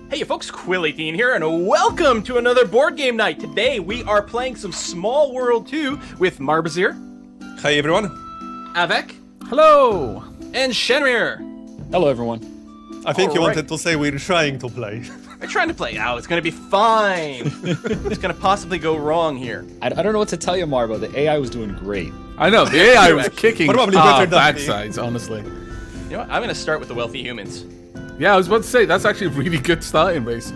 Hey folks, Quill18 here, and welcome to another board game night. Today we are playing some Smallworld 2 with Marbazir. Hi everyone. Avec. Hello. And Shenrir. Hello everyone. I think you wanted to say we're trying to play. We're trying to play. Oh, it's going to be fine. It's going to possibly go wrong here. I don't know what to tell you, Marbo. The AI was doing great. I know, the AI was kicking Probably better than me. backsides, honestly. You know what? I'm going to start with the wealthy humans. Yeah, I was about to say, that's actually a really good starting base.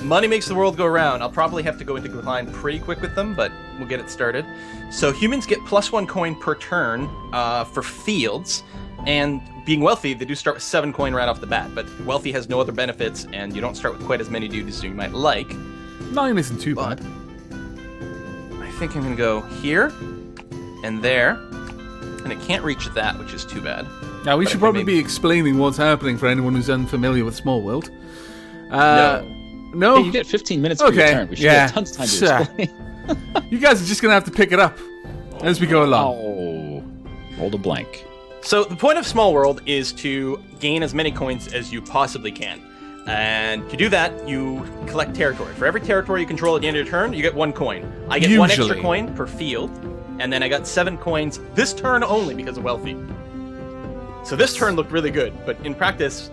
Money makes the world go round. I'll probably have to go into decline pretty quick with them, but we'll get it started. So humans get +1 coin per turn for fields, and being wealthy, they do start with 7 coin right off the bat, but wealthy has no other benefits, and you don't start with quite as many dudes as you might like. 9 isn't too bad. I think I'm going to go here, and there, and it can't reach that, which is too bad. Now, we should probably be explaining what's happening for anyone who's unfamiliar with Smallworld. No? Hey, you get 15 minutes per your turn. We should get tons of time to explain. You guys are just going to have to pick it up as we go along. Oh, rolled a blank. So the point of Smallworld is to gain as many coins as you possibly can. And to do that, you collect territory. For every territory you control at the end of your turn, you get 1 coin. I get 1 extra coin per field, and then I got 7 coins this turn only because of wealthy. So this turn looked really good, but in practice,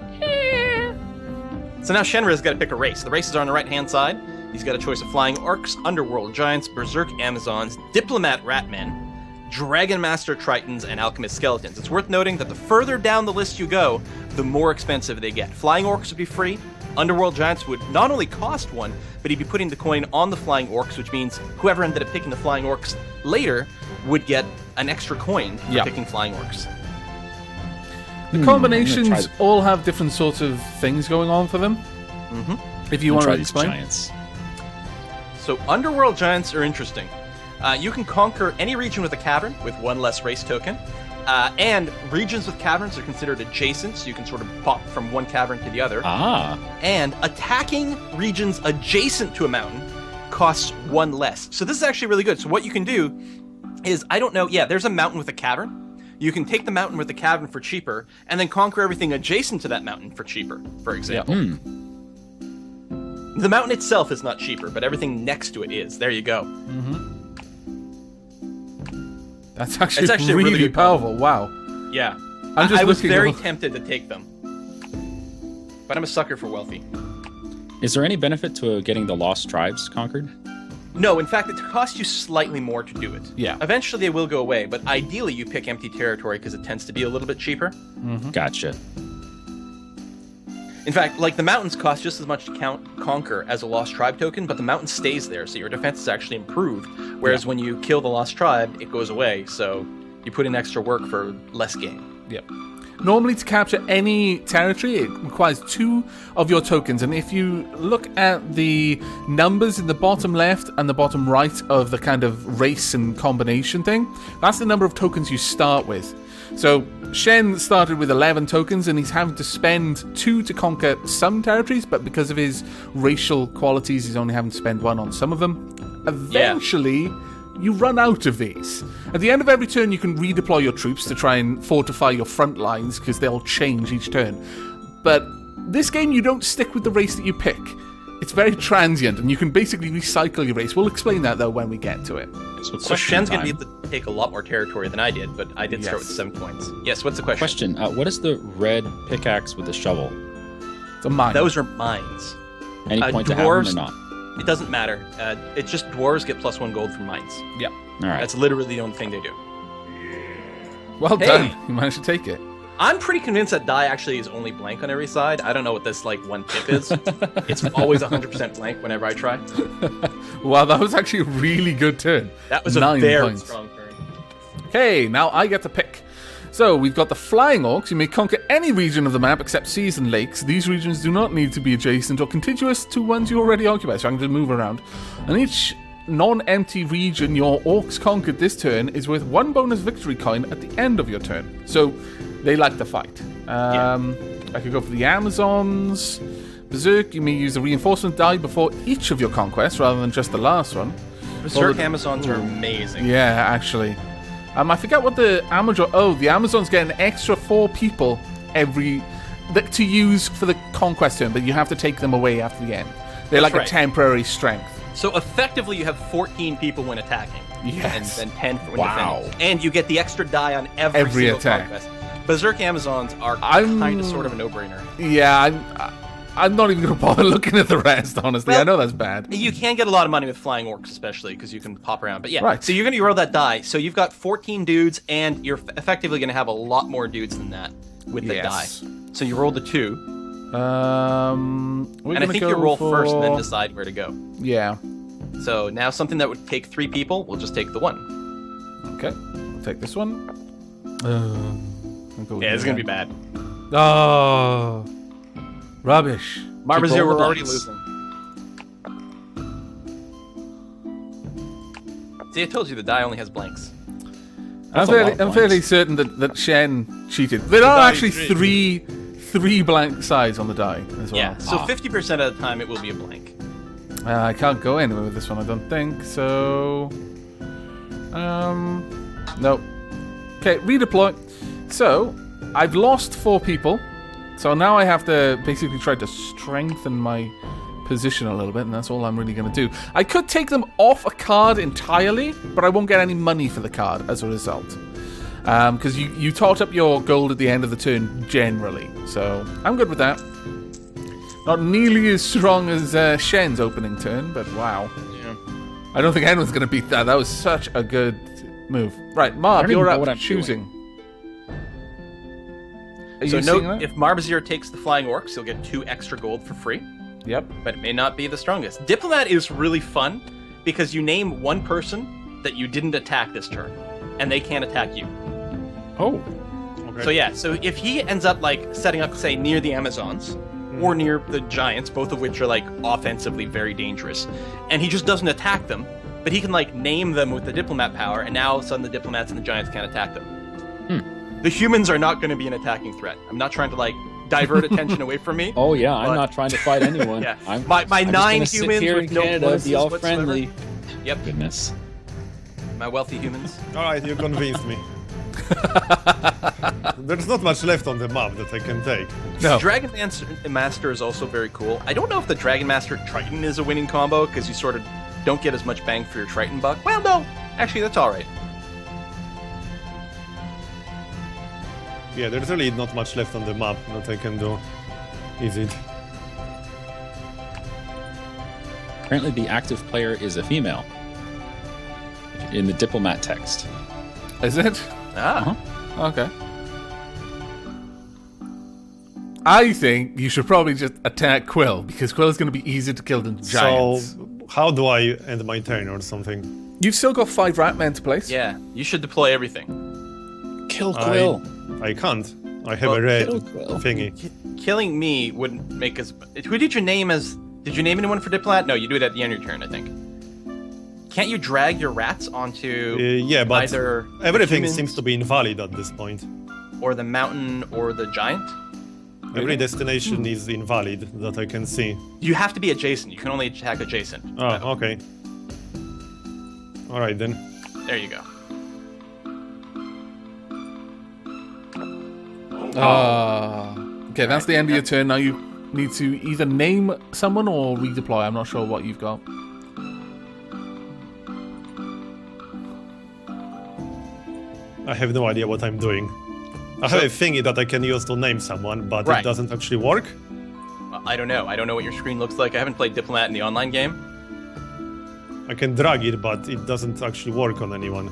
So now Shenrir's got to pick a race. The races are on the right-hand side. He's got a choice of flying orcs, underworld giants, berserk amazons, diplomat ratmen, dragon master tritons, and alchemist skeletons. It's worth noting that the further down the list you go, the more expensive they get. Flying orcs would be free. Underworld giants would not only cost 1, but he'd be putting the coin on the flying orcs, which means whoever ended up picking the flying orcs later would get an extra coin for picking flying orcs. The combinations all have different sorts of things going on for them. Mm-hmm. If you want to explain. Giants. So Underworld giants are interesting. You can conquer any region with a cavern with 1 less race token. And regions with caverns are considered adjacent, so you can sort of pop from one cavern to the other. And attacking regions adjacent to a mountain costs 1 less. So this is actually really good. So what you can do is, there's a mountain with a cavern. You can take the mountain with the cavern for cheaper, and then conquer everything adjacent to that mountain for cheaper, for example. Yeah. The mountain itself is not cheaper, but everything next to it is. There you go. Mm-hmm. That's actually really powerful. Wow. Yeah. I was very tempted to take them. But I'm a sucker for wealthy. Is there any benefit to getting the lost tribes conquered? No, in fact, it costs you slightly more to do it. Yeah. Eventually they will go away, but ideally you pick empty territory because it tends to be a little bit cheaper. Mm-hmm. Gotcha. In fact, like the mountains cost just as much to conquer as a lost tribe token, but the mountain stays there, so your defense is actually improved. Whereas when you kill the lost tribe, it goes away, so you put in extra work for less gain. Yep. Normally, to capture any territory, it requires 2 of your tokens. And if you look at the numbers in the bottom left and the bottom right of the kind of race and combination thing, that's the number of tokens you start with. So Shen started with 11 tokens, and he's having to spend 2 to conquer some territories, but because of his racial qualities, he's only having to spend 1 on some of them. Eventually, you run out of these. At the end of every turn, you can redeploy your troops to try and fortify your front lines, because they'll change each turn. But this game, you don't stick with the race that you pick. It's very transient, and you can basically recycle your race. We'll explain that, though, when we get to it. So Shen's going to be able to take a lot more territory than I did, but I did start with 7 points. Yes, what's the question? What is the red pickaxe with the shovel? It's a mine. Those are mines. Any point to have them or not? It doesn't matter. It's just dwarves get +1 gold from mines. Yeah. All right. That's literally the only thing they do. Well done. You managed to take it. I'm pretty convinced that die actually is only blank on every side. I don't know what this, 1 tip is. It's always 100% blank whenever I try. Wow, that was actually a really good turn. That was a 9 very points. strong turn. Okay, now I get to pick. So, we've got the flying orcs. You may conquer any region of the map except seas and lakes. These regions do not need to be adjacent or contiguous to ones you already occupy, so I can just move around. And each non-empty region your orcs conquered this turn is worth 1 bonus victory coin at the end of your turn. So, they like to fight. I could go for the Amazons. Berserk, you may use the reinforcement die before each of your conquests rather than just the last one. Berserk Amazons are amazing. Yeah, actually. I forget what the Amazon... Oh, the Amazons get an extra 4 people every to use for the conquest turn, but you have to take them away after the end. They're That's like right. a temporary strength. So effectively, you have 14 people when attacking. Yes. And then 10 when Wow. defending. And you get the extra die on every single attack. conquest. Berserk Amazons are kind of sort of a no-brainer. Yeah, I'm not even going to bother looking at the rest, honestly. Well, I know that's bad. You can get a lot of money with flying orcs, especially, because you can pop around. But yeah, Right. so you're going to roll that die. So you've got 14 dudes, and you're effectively going to have a lot more dudes than that with the die. So you roll the 2. We're And I gonna think go you roll for... first and then decide where to go. Yeah. So now something that would take 3 people, we'll just take the 1. Okay. I'll take this one. Yeah, it's going to be bad. Oh. Rubbish. Marbazir, all the we're already blanks. losing. See, I told you the die only has blanks. I'm a lot of fairly blanks. certain that Shen cheated. There are die actually is three blank sides on the die as well. Yeah, so 50% of the time it will be a blank. I can't go anywhere with this one, I don't think. So, no. Okay, redeploy. So, I've lost 4 people. So now I have to basically try to strengthen my position a little bit, and that's all I'm really going to do. I could take them off a card entirely, but I won't get any money for the card as a result. Because you tot up your gold at the end of the turn generally. So, I'm good with that. Not nearly as strong as Shen's opening turn, but wow. Yeah. I don't think anyone's going to beat that. That was such a good move. Right, Marb, don't you're even know up what I'm choosing. Are So you note, seeing that? if Marbazir takes the flying orcs, you'll get 2 extra gold for free, Yep. but it may not be the strongest. Diplomat is really fun because you name one person that you didn't attack this turn, and they can't attack you. Oh. Okay. So yeah, so if he ends up like setting up, say, near the Amazons or near the Giants, both of which are like offensively very dangerous, and he just doesn't attack them, but he can like name them with the diplomat power, and now all of a sudden the diplomats and the Giants can't attack them. The humans are not going to be an attacking threat. I'm not trying to like divert attention away from me. Oh yeah, I'm But- not trying to fight anyone. Yeah. I'm, My I'm just 9 gonna sit humans here with in no Canada, voices be all whatsoever. friendly. Yep, Goodness. my wealthy humans. Alright, you convinced me. There's not much left on the map that I can take. No. Dragon Master is also very cool. I don't know if the Dragon Master Triton is a winning combo because you sort of don't get as much bang for your Triton buck. Well, no, actually that's all right. Yeah, there's really not much left on the map that I can do. Is it? Apparently, the active player is a female. In the diplomat text. Is it? Ah, Okay. I think you should probably just attack Quill, because Quill is going to be easier to kill than Giants. So, how do I end my turn or something? You've still got 5 rat men to place. yeah, you should deploy everything. Kill Quill. I can't. I have Well, a red kill Quill. thingy. Killing me wouldn't make us. Who did you name as? Did you name anyone for diplomat? No, you do it at the end of your turn, I think. Can't you drag your rats onto Yeah, but either the everything humans seems to be invalid at this point. or the mountain or the giant? Every destination is invalid that I can see. You have to be adjacent. You can only attack adjacent. Oh, okay. Alright then. There you go. Okay, that's the end of your turn. Now you need to either name someone or redeploy. I'm not sure what you've got. I have no idea what I'm doing. I have a thingy that I can use to name someone, but Right. it doesn't actually work. I don't know. I don't know what your screen looks like. I haven't played Diplomat in the online game. I can drag it, but it doesn't actually work on anyone.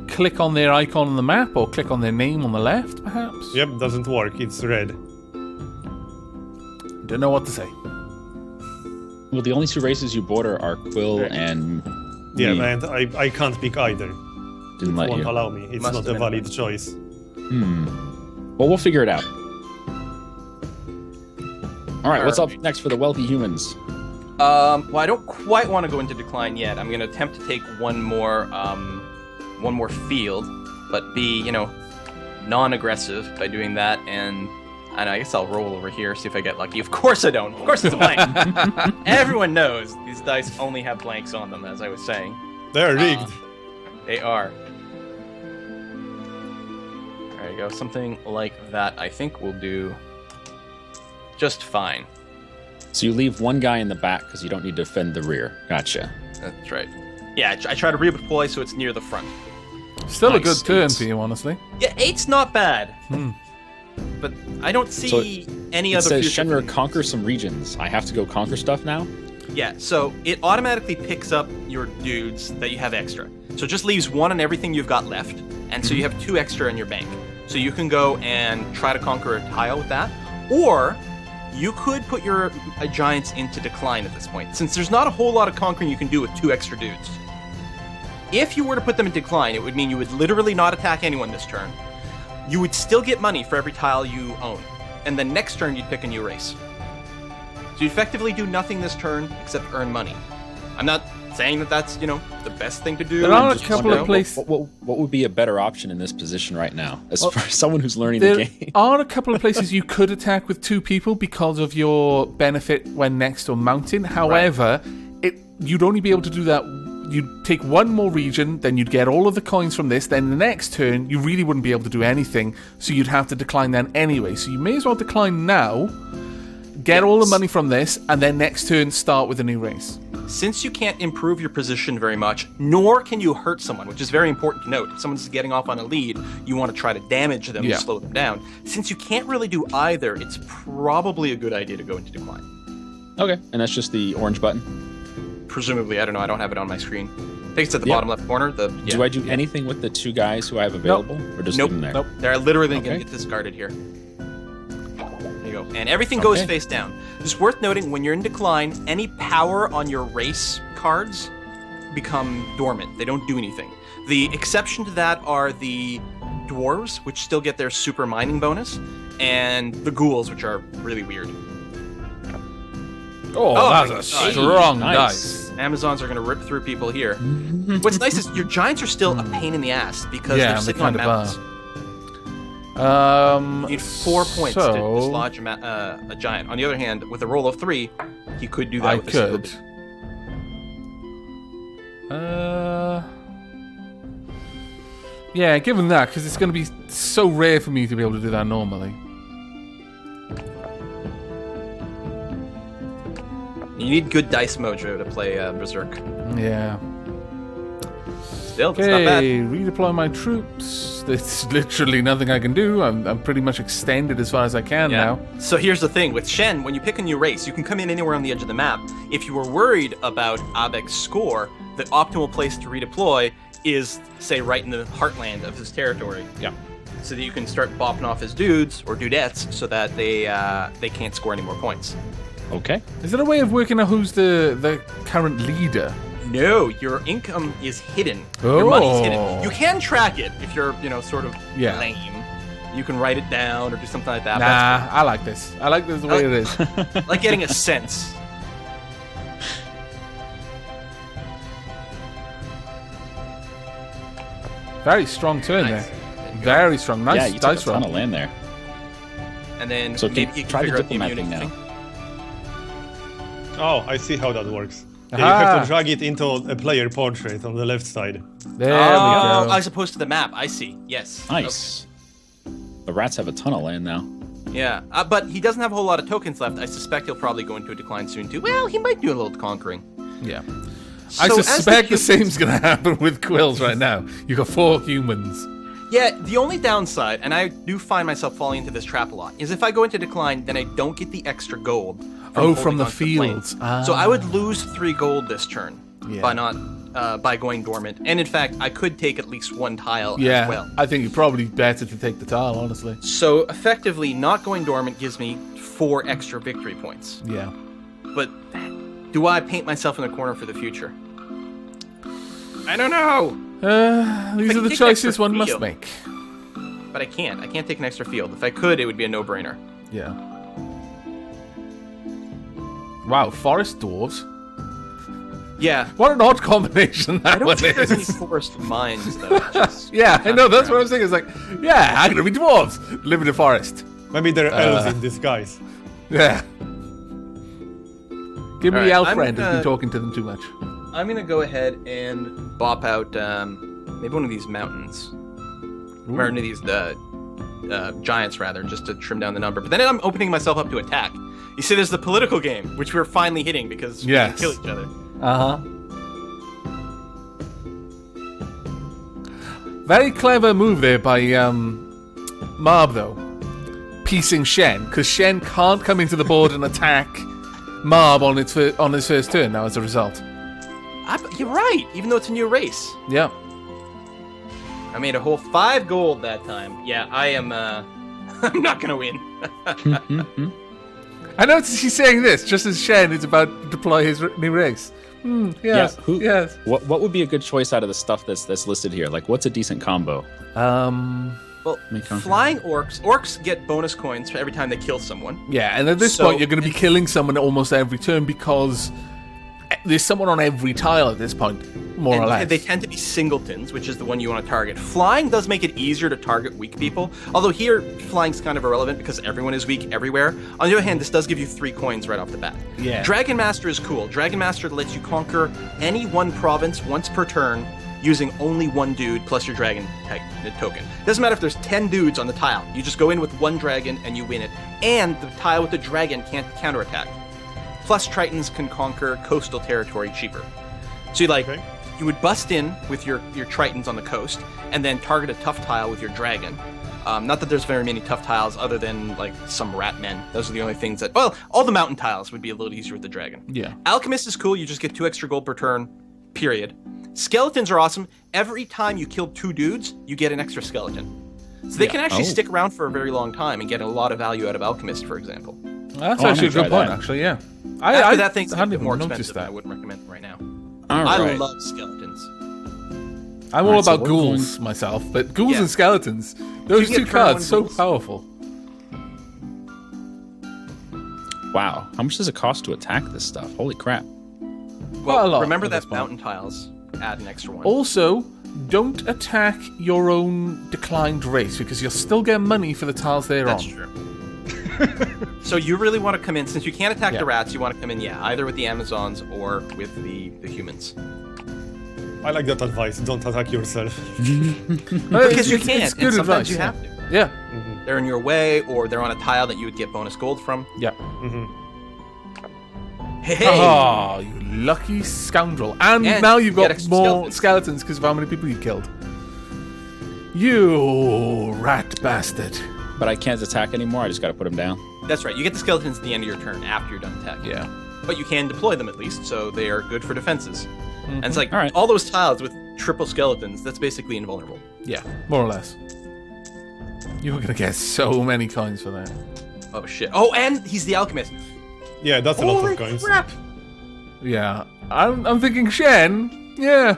Click on their icon on the map, or click on their name on the left, perhaps? Yep, doesn't work. It's red. Don't know what to say. Well, the only 2 races you border are Quill and Yeah, me. and I can't pick either. Didn't It let won't you. allow me. It's Must not have a been valid choice. Well, we'll figure it out. All right, what's up Alright. next for the wealthy humans? Well, I don't quite want to go into decline yet. I'm going to attempt to take one more field, but be, non-aggressive by doing that. And I don't know, I guess I'll roll over here, see if I get lucky. Of course I don't. Of course it's a blank. Everyone knows these dice only have blanks on them, as I was saying. They're rigged. They are. Alright, There you go. Something like that, I think, will do just fine. So you leave one guy in the back because you don't need to defend the rear. Gotcha. That's right. Yeah, I try to redeploy so it's near the front. Still a good Nice. turn for you, honestly. Yeah, 8's not bad. But I don't see any It other says future Shenmue things. conquer some regions. I have to go conquer stuff now? Yeah, so it automatically picks up your dudes that you have extra. So it just leaves one on everything you've got left, and so you have 2 extra in your bank. So you can go and try to conquer a tile with that, or you could put your giants into decline at this point, since there's not a whole lot of conquering you can do with 2 extra dudes. If you were to put them in decline, it would mean you would literally not attack anyone this turn. You would still get money for every tile you own, and then next turn you'd pick a new race. So you effectively do nothing this turn except earn money. I'm not saying that that's, the best thing to do. There are I'm a just couple wondering- of places. What would be a better option in this position right now, as far as someone who's learning the There game? are a couple of places you could attack with 2 people because of your benefit when next to a mountain. However, you'd only be able to do that. You'd take one more region, then you'd get all of the coins from this. Then the next turn, you really wouldn't be able to do anything, so you'd have to decline then anyway. So you may as well decline now, get all the money from this, and then next turn start with a new race. Since you can't improve your position very much, nor can you hurt someone, which is very important to note. If someone's getting off on a lead, you want to try to damage them Yeah. to slow them down. Since you can't really do either, it's probably a good idea to go into decline. Okay, and that's just the orange button. Presumably, I don't know, I don't have it on my screen. I think it's at the Yeah. bottom left corner. Do I do anything with the 2 guys who I have available, or just Nope. leave them there? Nope. They're literally Okay. going to get discarded here. There you go. And everything goes Okay. face down. Just worth noting, when you're in decline, any power on your race cards become dormant. They don't do anything. The exception to that are the dwarves, which still get their super mining bonus, and the ghouls, which are really weird. Oh, my that's a God. strong Nice. dice. Amazons are going to rip through people here. What's nice is your giants are still a pain in the ass because Yeah, they're they sitting on kind of mountains. You need 4 points to so dislodge a giant. On the other hand, with a roll of 3, he could do that I with a single could. dude. Yeah, given that, because it's going to be so rare for me to be able to do that normally. You need good dice mojo to play Berserk. Yeah. Still, it's not bad. Okay, redeploy my troops. There's literally nothing I can do. I'm pretty much extended as far as I can now. So here's the thing. With Shen, when you pick a new race, you can come in anywhere on the edge of the map. If you were worried about Abek's score, the optimal place to redeploy is, say, right in the heartland of his territory. Yeah. So that you can start bopping off his dudes or dudettes so that they can't score any more points. Okay. Is there a way of working out who's the current leader? No, your income is hidden. Oh. Your money's hidden. You can track it if you're, sort of Yeah. lame. You can write it down or do something like that. Nah, I like this. I like this the way it is. That's like getting a sense. Very strong turn Nice. there. Very strong. Nice Yeah, you took a dice ton roll. of land there. And then So maybe you can try the figure out the diplomat immunity thing thing. Oh, I see how that works. Yeah, you Aha. have to drag it into a player portrait on the left side. There Oh, we go. as opposed to the map. I see. Yes. Nice. The rats have a ton of land now. Okay. Yeah, but he doesn't have a whole lot of tokens left. I suspect he'll probably go into a decline soon too. Well, he might do a little conquering. Yeah. I So as suspect the humans- same's going to happen with Quills right now. You got 4 humans. Yeah, the only downside, and I do find myself falling into this trap a lot, is if I go into decline, then I don't get the extra gold. Oh, holding from the onto plane. fields. So I would lose 3 gold this turn Yeah. by going dormant. And in fact, I could take at least 1 tile Yeah, as well. I think it's probably better to take the tile, honestly. So effectively, not going dormant gives me 4 extra victory points. Yeah. But do I paint myself in the corner for the future? I don't know. These can are the take choices extra one must field. make. But I can't. I can't take an extra field. If I could, it would be a no-brainer. Yeah. Wow, forest dwarves. Yeah. What an odd combination that I don't one think there's any is. forest mines, though. which is Yeah, I know, that's what I kind was thinking. It's like, yeah, I'm going to be dwarves. Live in the forest. Maybe they're elves in disguise. Yeah. Give me All the right, elf I'm friend who's gonna- been talking to them too much. I'm going to go ahead and bop out maybe one of these mountains. Or one of these giants rather, just to trim down the number. But then I'm opening myself up to attack. You see, there's the political game, which we're finally hitting because we can kill each other. Very clever move there by Marb, though. Piecing Shen, because Shen can't come into the board and attack Marb on his first turn now as a result. You're right, even though it's a new race. Yeah. I made a whole 5 gold that time. Yeah, I am, I'm not gonna win. I noticed he's saying this just as Shen is about to deploy his new race. Yes, yes. What would be a good choice out of the stuff that's listed here? Like, what's a decent combo? Well, flying orcs get bonus coins for every time they kill someone. Yeah, and at this point, you're going to be killing someone almost every turn because there's someone on every tile at this point, more or less. They tend to be singletons, which is the one you want to target. Flying does make it easier to target weak people, although here, flying's kind of irrelevant because everyone is weak everywhere. On the other hand, this does give you 3 coins right off the bat. Yeah. Dragon Master is cool. Dragon Master lets you conquer any one province once per turn using only 1 dude plus your dragon token. Doesn't matter if there's 10 dudes on the tile. You just go in with 1 dragon and you win it. And the tile with the dragon can't counterattack. Plus, Tritons can conquer coastal territory cheaper. So you would bust in with your Tritons on the coast, and then target a tough tile with your dragon. Not that there's very many tough tiles other than, like, some rat men. Those are the only things that... Well, all the mountain tiles would be a little easier with the dragon. Yeah. Alchemist is cool. You just get 2 extra gold per turn, period. Skeletons are awesome. Every time you kill 2 dudes, you get an extra skeleton. So they can actually stick around for a very long time and get a lot of value out of Alchemist, for example. That's actually a good point, actually, yeah. After that thing's a hadn't bit even more noticed expensive. that. I wouldn't recommend it right now. I love skeletons. I'm all about ghouls myself, but ghouls and skeletons, those 2 cards, so powerful. Wow, how much does it cost to attack this stuff? Holy crap. Well, remember that mountain tiles add an extra 1. Also, don't attack your own declined race, because you'll still get money for the tiles they're on. That's true. So you really want to come in, since you can't attack the rats, you want to come in, either with the Amazons or with the humans. I like that advice. Don't attack yourself. Because you can't, and sometimes advice, you have to. Yeah. Mm-hmm. They're in your way, or they're on a tile that you would get bonus gold from. Yeah. Mm-hmm. Hey! Oh, you lucky scoundrel. And now you've got more skeletons because of how many people you killed. You rat bastard. But I can't attack anymore, I just gotta put them down. That's right, you get the skeletons at the end of your turn after you're done attacking. Yeah. But you can deploy them at least, so they are good for defenses. Mm-hmm. And it's like, all those tiles with triple skeletons, that's basically invulnerable. Yeah, more or less. You're going to get so many coins for that. Oh, shit. Oh, and he's the alchemist. Yeah, that's a lot of coins. Crap. Yeah. I'm thinking Shen. Yeah.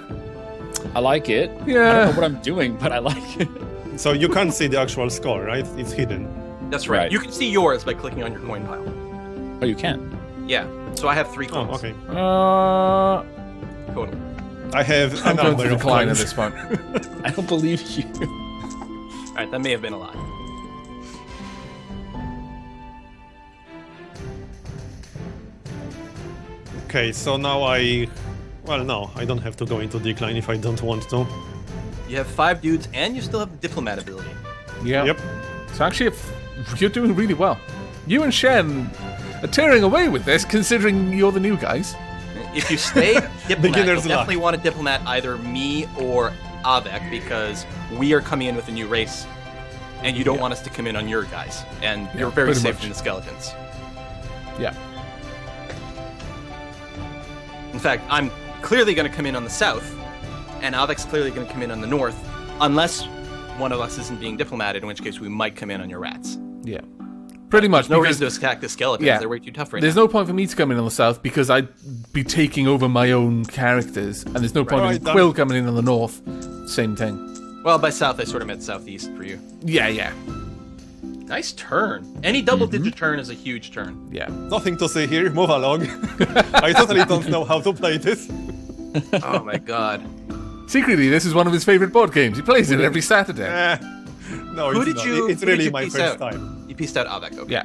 I like it. Yeah. I don't know what I'm doing, but I like it. So you can't see the actual score, right? It's hidden. That's right. You can see yours by clicking on your coin pile. Oh, you can? Yeah. So I have 3 coins. Oh, okay. Total. I have a I'm going number to of decline at coins. this point. I don't believe you. Alright, that may have been a lie. Okay, so now well, no, I don't have to go into decline if I don't want to. You have 5 dudes, and you still have the diplomat ability. Yeah. Yep. So actually, you're doing really well. You and Shen are tearing away with this, considering you're the new guys. If you stay diplomat, you'll Beginner's definitely luck. want to diplomat either me or Avec, because we are coming in with a new race, and you don't want us to come in on your guys. And you're very pretty safe much. from the skeletons. Yeah. In fact, I'm clearly going to come in on the south, and Avic's clearly going to come in on the north, unless one of us isn't being diplomated, in which case we might come in on your rats. Yeah. Pretty much. No reason to attack the skeletons. Yeah. They're way too tough right There's now. no point for me to come in on the south because I'd be taking over my own characters, and there's no point in Quill coming in on the north. Same thing. Well, by south, I sort of meant southeast for you. Yeah. Nice turn. Any double-digit turn is a huge turn. Yeah. Nothing to say here, move along. I totally don't know how to play this. Oh my god. Secretly, this is one of his favorite board games. He plays it every Saturday. No, Who it's did not. you? It's who did really you my piece first out? time. You pieced out Avec. Okay. Yeah.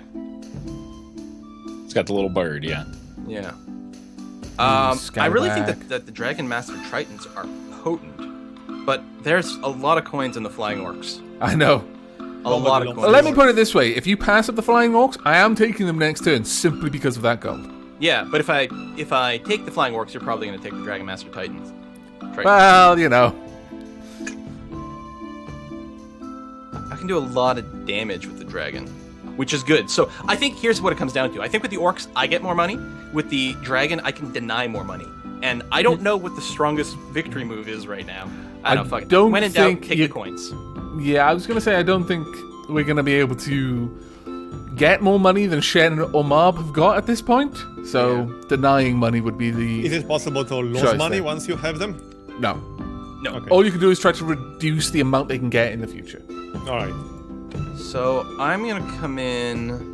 It's got the little bird, yeah. Yeah. I really think Scallywag. that the Dragon Master Tritons are potent, but there's a lot of coins in the Flying Orcs. I know. A lot of coins. Let me put it this way: if you pass up the flying orcs, I am taking them next turn simply because of that gold. Yeah, but if I take the flying orcs, you're probably going to take the Dragon Master Titans. Well, you know. I can do a lot of damage with the dragon, which is good. So I think here's what it comes down to. I think with the orcs, I get more money. With the dragon, I can deny more money. And I don't know what the strongest victory move is right now. I don't fucking. When in doubt, take the coins. Yeah, I was going to say, I don't think we're going to be able to get more money than Shen or Marb have got at this point. So denying money would be the. Is it possible to lose money once you have them? No. No. Okay. All you can do is try to reduce the amount they can get in the future. All right. So I'm going to come in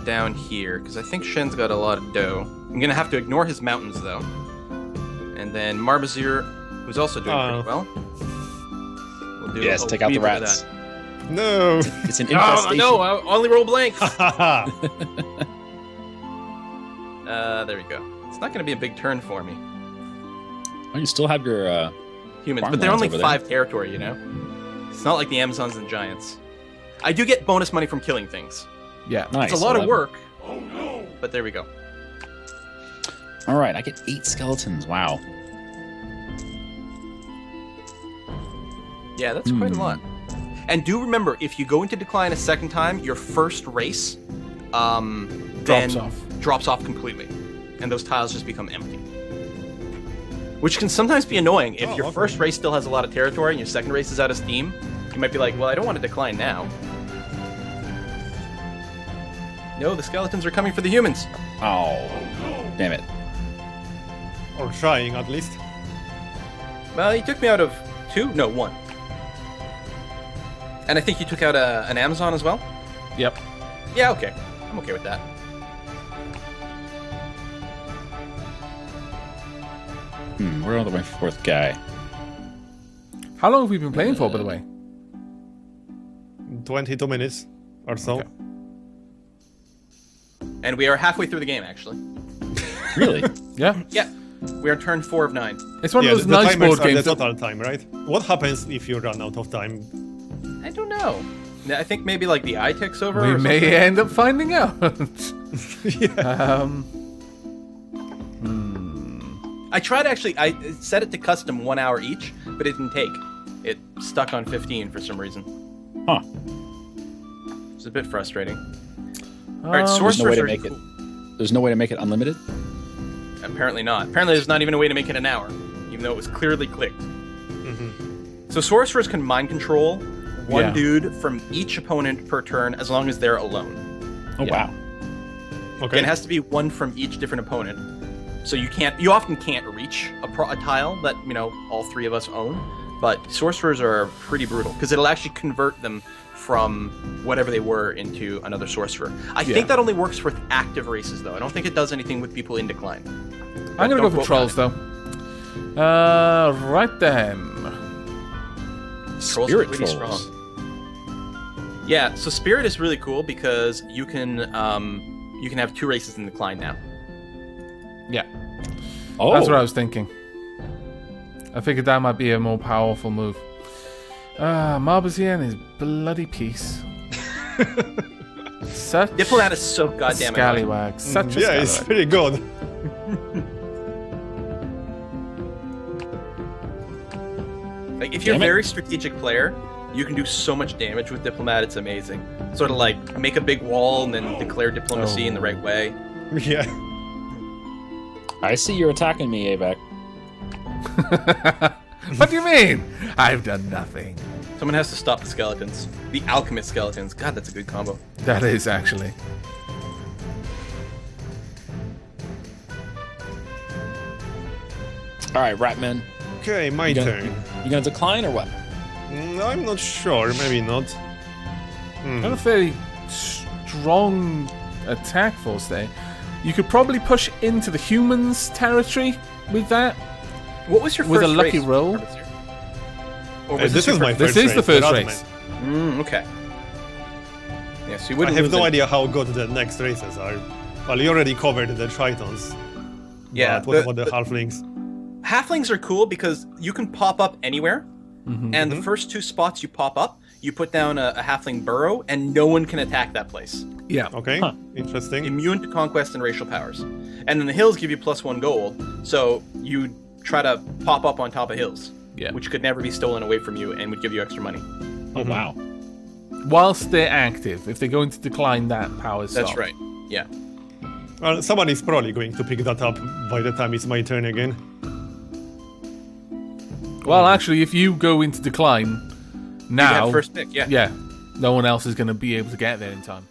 down here, because I think Shen's got a lot of dough. I'm going to have to ignore his mountains, though. And then Marbazir, who's also doing pretty well. We'll do take out the rats. No. It's an infestation. No, I only roll blanks. There we go. It's not going to be a big turn for me. Oh, you still have your humans, but they're only 5 territory, you know? It's not like the Amazons and Giants. I do get bonus money from killing things. Yeah. Nice. It's a lot of work. But there we go. All right, I get 8 skeletons. Wow. Yeah, that's quite a lot. And do remember, if you go into decline a second time, your first race drops off completely. And those tiles just become empty. Which can sometimes be annoying. If your first race still has a lot of territory and your second race is out of steam, you might be like, well, I don't want to decline now. No, the skeletons are coming for the humans. Oh, damn it. Or trying, at least. Well, he took me out of 2? No, 1. And I think you took out an Amazon as well? Yep. Yeah, okay. I'm okay with that. We're on the way for 4th guy. How long have we been playing for, by the way? 22 minutes or so. Okay. And we are halfway through the game, actually. Really? Yeah. Yeah. We are turn 4 of 9. It's one of those the nice timers board are games. the total time, right? What happens if you run out of time? I don't know. I think maybe like the eye takes over. We or may something. end up finding out. Yeah. I tried actually. I set it to custom 1 hour each, but it didn't take. It stuck on 15 for some reason. Huh. It's a bit frustrating. All right, sorcerers There's no way to make it unlimited? Apparently not. Apparently there's not even a way to make it an hour, even though it was clearly clicked. So sorcerers can mind control one dude from each opponent per turn as long as they're alone. Oh, wow. Okay. It has to be one from each different opponent. So you often can't reach a tile that, all 3 of us own, but sorcerers are pretty brutal because it'll actually convert them from whatever they were into another sorcerer. I think that only works with active races, though. I don't think it does anything with people in decline. I'm going to go for trolls, though. Right then. Trolls are pretty strong. Yeah, so Spirit is really cool because you can have 2 races in decline now. Yeah. Oh. That's what I was thinking. I figured that might be a more powerful move. Marbazir and his bloody piece. Such Diplomat is so goddamn annoying. scallywag. Such a Yeah, scallywag. it's pretty good. Like, if you're a Damn it. very strategic player, you can do so much damage with Diplomat, it's amazing. Sort of like make a big wall and then declare diplomacy in the right way. Yeah. I see you're attacking me, Avak. What do you mean? I've done nothing. Someone has to stop the skeletons. The alchemist skeletons. God, that's a good combo. That is actually. All right, Ratman. Okay, my You turn. gonna decline or what? I'm not sure. Maybe not. Not a very strong attack force there. You could probably push into the humans' territory with that. What was your With first a lucky race, roll? Marbazir? Or was This your is my This first is the race, first Ratman. race. Okay. Yeah, so you I wouldn't have lose no any- idea how good the next races are. Well, you already covered the Tritons. Yeah, But what about the Halflings? Halflings are cool because you can pop up anywhere, and the first 2 spots you pop up, you put down a halfling burrow, and no one can attack that place. Yeah. Okay, interesting. Immune to conquest and racial powers. And then the hills give you +1 gold, so you try to pop up on top of hills, which could never be stolen away from you and would give you extra money. Oh, wow. Whilst they're active, if they're going to decline that power stop. That's right. Yeah. Well, someone is probably going to pick that up by the time it's my turn again. Well, actually, if you go into decline now, You have first pick. Yeah. yeah, no one else is going to be able to get there in time.